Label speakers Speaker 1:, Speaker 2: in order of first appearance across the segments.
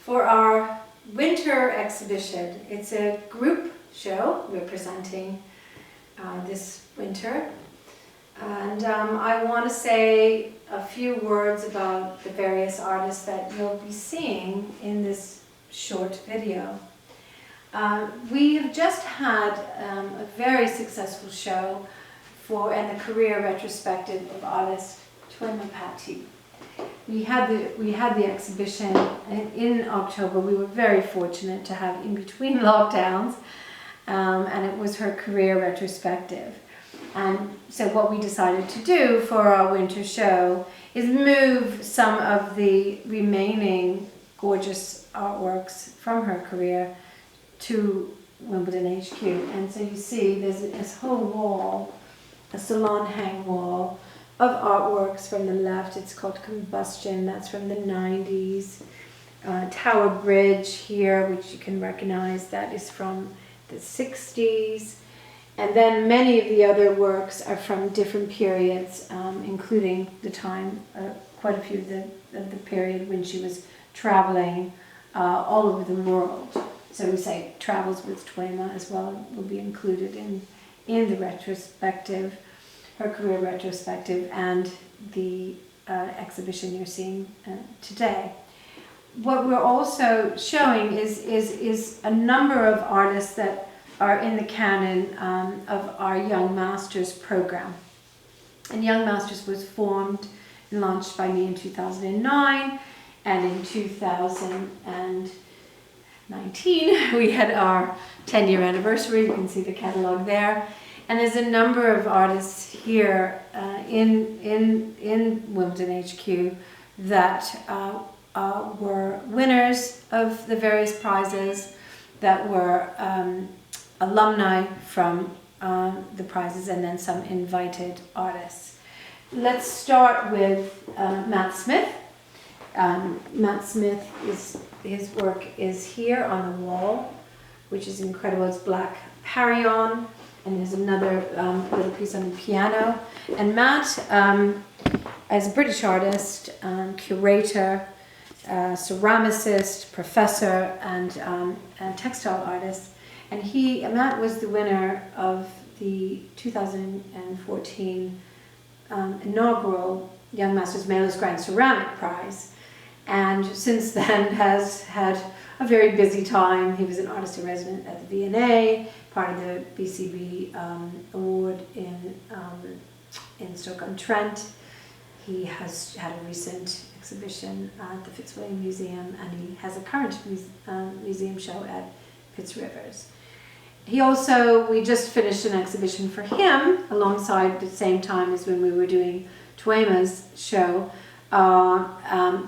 Speaker 1: for our winter exhibition. It's a group show we're presenting this winter. And I want to say a few words about the various artists that you'll be seeing in this short video. We have just had a very successful show and a career retrospective of artist Azzapati. We had the exhibition in October. We were very fortunate to have in between lockdowns, and it was her career retrospective. And so what we decided to do for our winter show is move some of the remaining gorgeous artworks from her career to Wimbledon HQ. And so you see there's this whole wall, a salon hang wall of artworks from the left. It's called Combustion, that's from the 90s. Tower Bridge here, which you can recognize, that is from the 60s. And then many of the other works are from different periods, including the time, quite a few of the period when she was traveling all over the world. So we say Travels with Tuema as well will be included in the retrospective, her career retrospective, and the exhibition you're seeing today. What we're also showing is a number of artists that are in the canon of our Young Masters program. And Young Masters was formed and launched by me in 2009, and in 2019 we had our 10-year anniversary. You can see the catalogue there. And there's a number of artists here in Wimbledon HQ that were winners of the various prizes, that were alumni from the prizes, and then some invited artists. Let's start with Matt Smith. Matt Smith, his work is here on the wall, which is incredible. It's Black Harry-On, and there's another little piece on the piano. And Matt, as a British artist, curator, ceramicist, professor, and textile artist, and Matt was the winner of the 2014 inaugural Young Masters Mayor's Grand Ceramic Prize, and since then has had a very busy time. He was an artist in residence at the V&A, part of the BCB award in Stoke-on-Trent. He has had a recent exhibition at the Fitzwilliam Museum, and he has a current museum show at Fitzrivers. We just finished an exhibition for him alongside the same time as when we were doing Tuema's show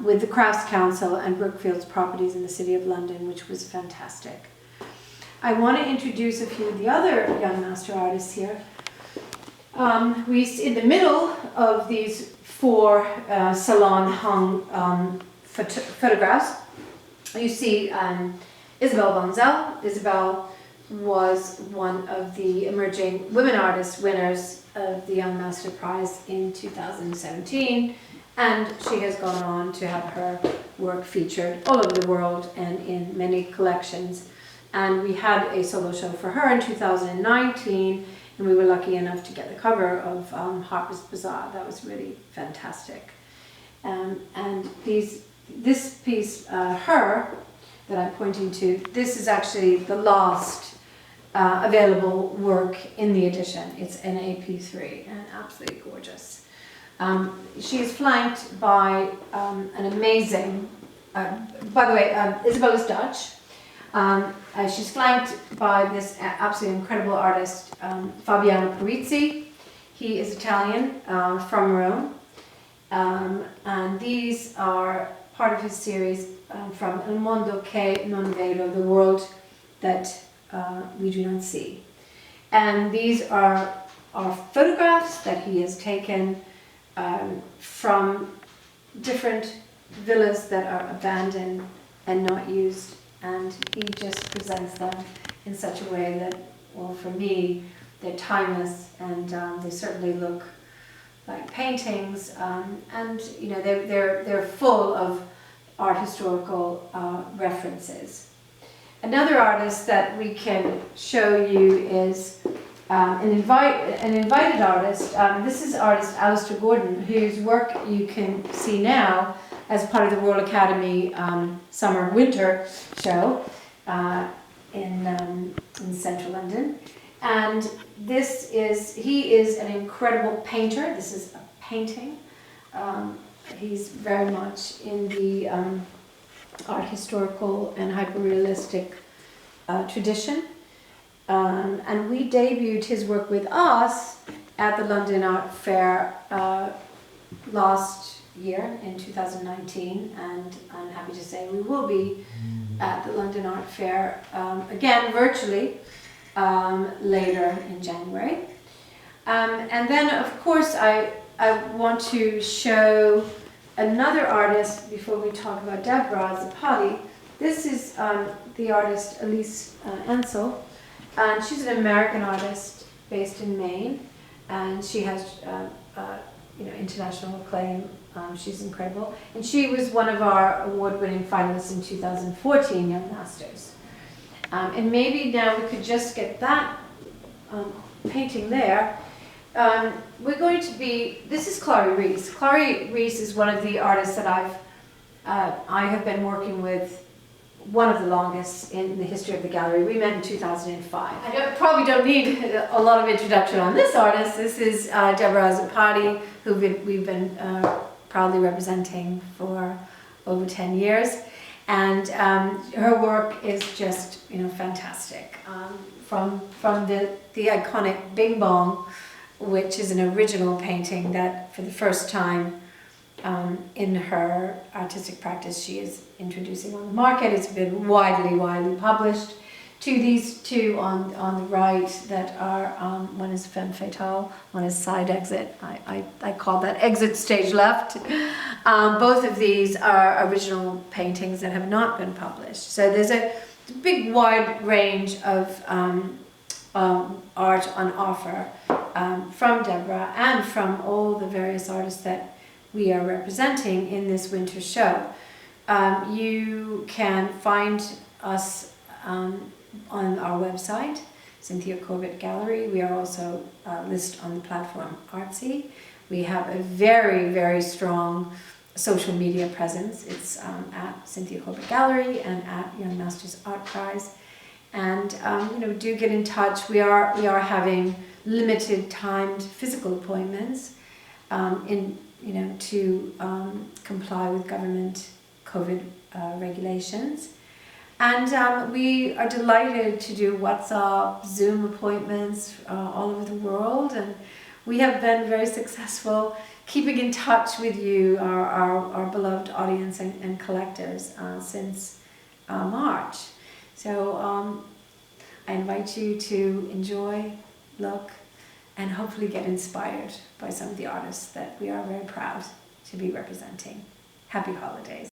Speaker 1: with the Crafts Council and Brookfield's Properties in the City of London, which was fantastic. I want to introduce a few of the other Young Master artists here. In the middle of these four salon hung photographs, you see Isabel Bueno. Isabel was one of the emerging women artist winners of the Young Master Prize in 2017, and she has gone on to have her work featured all over the world and in many collections. And we had a solo show for her in 2019, and we were lucky enough to get the cover of Harper's Bazaar. That was really fantastic. And this piece, her, that I'm pointing to, this is actually the last available work in the edition. It's an AP3 and absolutely gorgeous. She is flanked by an amazing, by the way, Isabel is Dutch. She's flanked by this absolutely incredible artist, Fabiano Parizzi. He is Italian, from Rome. And these are part of his series from Il Mondo che non vedo, the world that we do not see. And these are photographs that he has taken from different villas that are abandoned and not used, and he just presents them in such a way that, well, for me, they're timeless, and they certainly look like paintings, and you know they're full of art historical references. Another artist that we can show you is an invited artist. This is artist Alistair Gordon, whose work you can see now as part of the Royal Academy summer-winter show in central London. And he is an incredible painter. This is a painting. He's very much in the art historical and hyperrealistic tradition. And we debuted his work with us at the London Art Fair last year in 2019, and I'm happy to say we will be at the London Art Fair again virtually later in January. And then of course I want to show another artist before we talk about Deborah Azzapati. This is the artist Elise Ansel, and she's an American artist based in Maine, and she has international acclaim. She's incredible, and she was one of our award-winning finalists in 2014 Young Masters. And maybe now we could just get that painting there. We're going to be, this is Cary Reese. Cary Reese is one of the artists that I have been working with, one of the longest in the history of the gallery. We met in 2005. I probably don't need a lot of introduction on this artist. This is Deborah Azzapati, who we've been proudly representing for over 10 years. And her work is just fantastic. From the iconic Bing Bong, which is an original painting that for the first time in her artistic practice she is introducing on the market. It's been widely published, to these two on the right that are, one is Femme Fatale, one is Side Exit. I call that Exit Stage Left. Both of these are original paintings that have not been published. So there's a big wide range of art on offer from Deborah and from all the various artists that we are representing in this winter show. You can find us on our website, Cynthia Corbett Gallery. We are also listed on the platform Artsy. We have a very strong social media presence. It's at Cynthia Corbett Gallery and at Young Masters Art Prize. And do get in touch. We are having limited timed physical appointments to comply with government COVID regulations. And we are delighted to do WhatsApp, Zoom appointments all over the world, and we have been very successful keeping in touch with you, our beloved audience and collectors, since March. So I invite you to enjoy, look, and hopefully get inspired by some of the artists that we are very proud to be representing. Happy holidays.